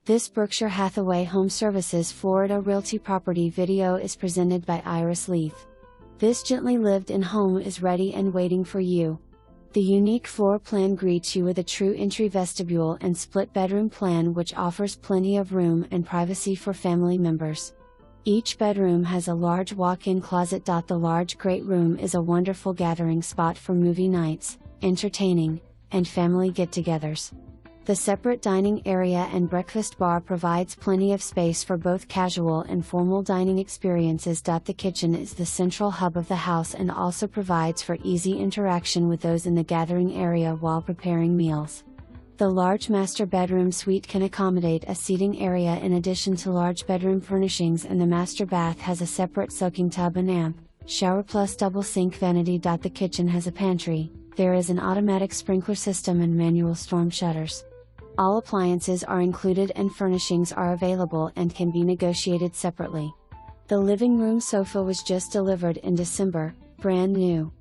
This Berkshire Hathaway HomeServices Florida Realty property video is presented by Iris Leith. This gently lived-in home is ready and waiting for you. The unique floor plan greets you with a true entry vestibule and split bedroom plan which offers plenty of room and privacy for family members. Each bedroom has a large walk-in closet.The large great room is a wonderful gathering spot for movie nights, entertaining, and family get-togethers. The separate dining area and breakfast bar provides plenty of space for both casual and formal dining experiences. The kitchen is the central hub of the house and also provides for easy interaction with those in the gathering area while preparing meals. The large master bedroom suite can accommodate a seating area in addition to large bedroom furnishings, and the master bath has a separate soaking tub and amp, shower plus double sink. Vanity.The kitchen has a pantry. There is an automatic sprinkler system and manual storm shutters. All appliances are included and furnishings are available and can be negotiated separately. The living room sofa was just delivered in December, brand new.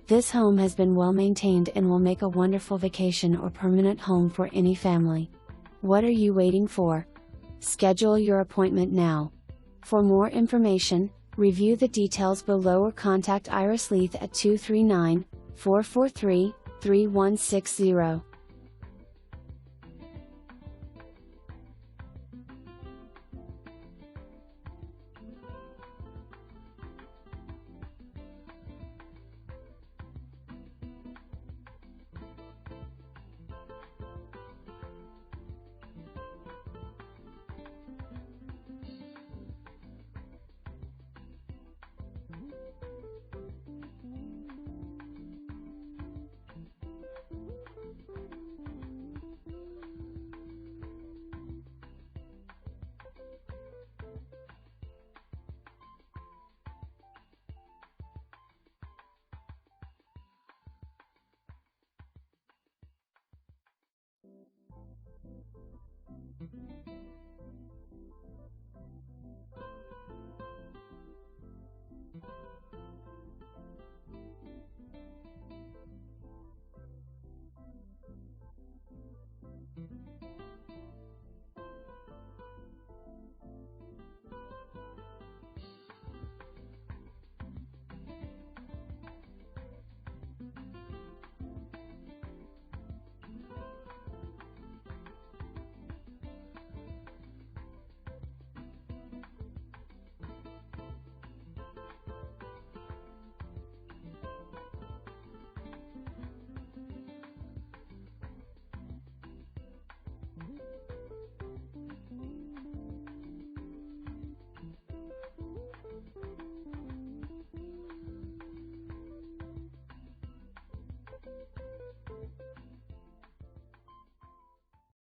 This home has been well maintained and will make a wonderful vacation or permanent home for any family. What are you waiting for? Schedule your appointment now. For more information, review the details below or contact Iris Leith at 239-443-3160.